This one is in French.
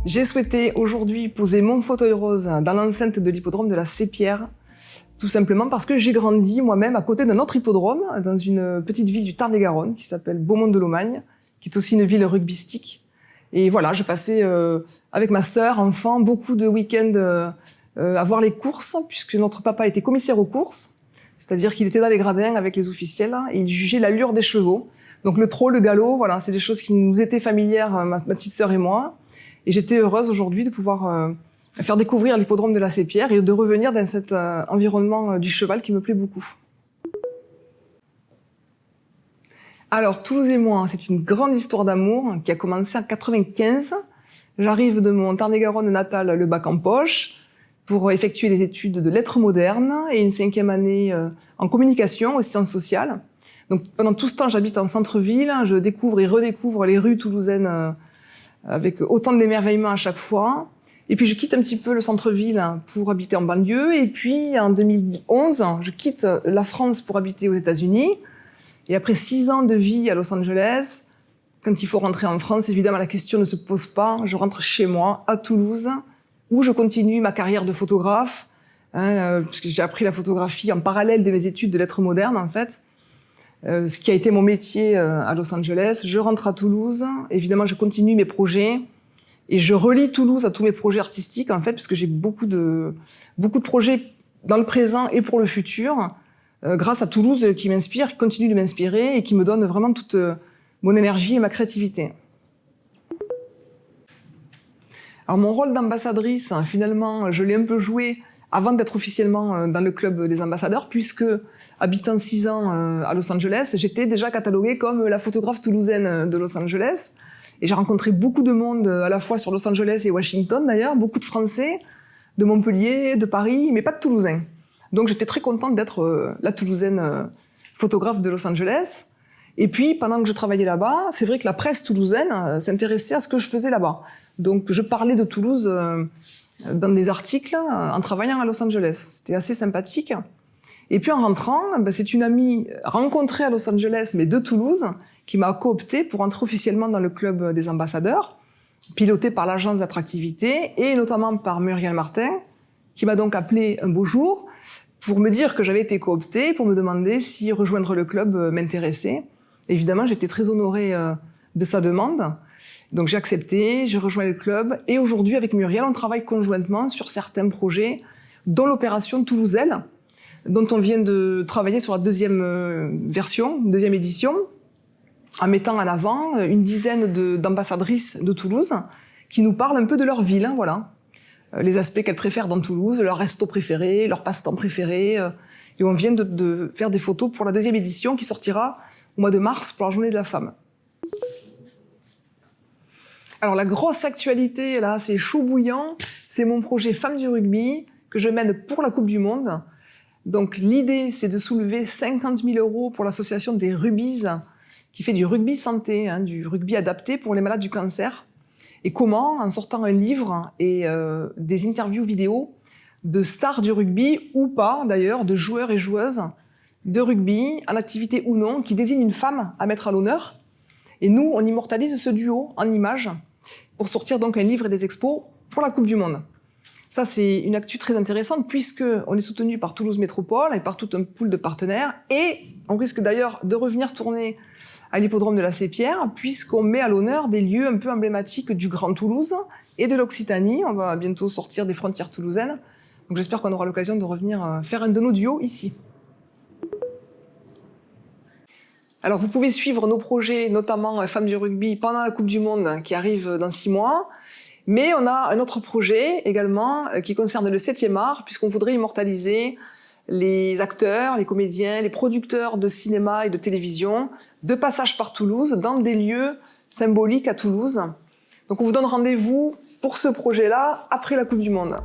J'ai souhaité aujourd'hui poser mon fauteuil rose dans l'enceinte de l'hippodrome de la Sépierre, tout simplement parce que j'ai grandi moi-même à côté d'un autre hippodrome, dans une petite ville du Tarn-et-Garonne qui s'appelle Beaumont-de-Lomagne, qui est aussi une ville rugbystique. Et voilà, je passais avec ma sœur, enfant, beaucoup de week-ends à voir les courses, puisque notre papa était commissaire aux courses, c'est-à-dire qu'il était dans les gradins avec les officiels et il jugeait l'allure des chevaux. Donc le trot, le galop, voilà, c'est des choses qui nous étaient familières, ma petite sœur et moi. Et j'étais heureuse aujourd'hui de pouvoir faire découvrir l'hippodrome de la Sépierre et de revenir dans cet environnement du cheval qui me plaît beaucoup. Alors, Toulouse et moi, c'est une grande histoire d'amour qui a commencé en 95. J'arrive de mon Tarn-et-Garonne natal, le bac en poche, pour effectuer des études de lettres modernes et une 5e année en communication aux sciences sociales. Donc, pendant tout ce temps, j'habite en centre-ville, je découvre et redécouvre les rues toulousaines avec autant d'émerveillement à chaque fois. Et puis, je quitte un petit peu le centre-ville pour habiter en banlieue. Et puis, en 2011, je quitte la France pour habiter aux États-Unis. Et après 6 ans de vie à Los Angeles, quand il faut rentrer en France, évidemment, la question ne se pose pas. Je rentre chez moi, à Toulouse, où je continue ma carrière de photographe, puisque j'ai appris la photographie en parallèle de mes études de lettres modernes, en fait. Ce qui a été mon métier à Los Angeles. Je rentre à Toulouse. Évidemment, je continue mes projets. Et je relie Toulouse à tous mes projets artistiques, en fait, parce que j'ai beaucoup de projets dans le présent et pour le futur, grâce à Toulouse qui m'inspire, qui continue de m'inspirer et qui me donne vraiment toute mon énergie et ma créativité. Alors, mon rôle d'ambassadrice, finalement, je l'ai un peu joué avant d'être officiellement dans le club des ambassadeurs, puisque, habitant 6 ans à Los Angeles, j'étais déjà cataloguée comme la photographe toulousaine de Los Angeles. Et j'ai rencontré beaucoup de monde, à la fois sur Los Angeles et Washington d'ailleurs, beaucoup de Français, de Montpellier, de Paris, mais pas de Toulousains. Donc j'étais très contente d'être la Toulousaine photographe de Los Angeles. Et puis, pendant que je travaillais là-bas, c'est vrai que la presse toulousaine s'intéressait à ce que je faisais là-bas. Donc je parlais de Toulouse dans des articles en travaillant à Los Angeles. C'était assez sympathique. Et puis en rentrant, c'est une amie rencontrée à Los Angeles, mais de Toulouse, qui m'a coopté pour entrer officiellement dans le club des ambassadeurs, piloté par l'agence d'attractivité et notamment par Muriel Martin, qui m'a donc appelé un beau jour pour me dire que j'avais été cooptée, pour me demander si rejoindre le club m'intéressait. Évidemment, j'étais très honorée de sa demande. Donc j'ai accepté, j'ai rejoint le club et aujourd'hui avec Muriel, on travaille conjointement sur certains projets, dont l'opération Toulouselle, dont on vient de travailler sur la deuxième édition, en mettant en avant une dizaine d'ambassadrices de Toulouse qui nous parlent un peu de leur ville, voilà. Les aspects qu'elles préfèrent dans Toulouse, leurs restos préférés, leurs passe-temps préférés. Et on vient de faire des photos pour la deuxième édition qui sortira au mois de mars pour la Journée de la Femme. Alors la grosse actualité, là, c'est chaud bouillant, c'est mon projet Femmes du rugby que je mène pour la Coupe du Monde. Donc l'idée, c'est de soulever 50 000 € pour l'association des Rubies, qui fait du rugby santé, du rugby adapté pour les malades du cancer. Et comment, en sortant un livre et des interviews vidéo de stars du rugby, ou pas d'ailleurs, de joueurs et joueuses de rugby, en activité ou non, qui désignent une femme à mettre à l'honneur. Et nous, on immortalise ce duo en images pour sortir donc un livre et des expos pour la Coupe du Monde. Ça, c'est une actu très intéressante puisqu'on est soutenu par Toulouse Métropole et par tout un pool de partenaires. Et on risque d'ailleurs de revenir tourner à l'hippodrome de la Sépierre, puisqu'on met à l'honneur des lieux un peu emblématiques du Grand Toulouse et de l'Occitanie. On va bientôt sortir des frontières toulousaines. Donc j'espère qu'on aura l'occasion de revenir faire un de nos duos ici. Alors vous pouvez suivre nos projets, notamment Femmes du rugby, pendant la Coupe du Monde qui arrive dans 6 mois. Mais on a un autre projet également qui concerne le 7e art, puisqu'on voudrait immortaliser les acteurs, les comédiens, les producteurs de cinéma et de télévision de passage par Toulouse dans des lieux symboliques à Toulouse. Donc on vous donne rendez-vous pour ce projet-là après la Coupe du Monde.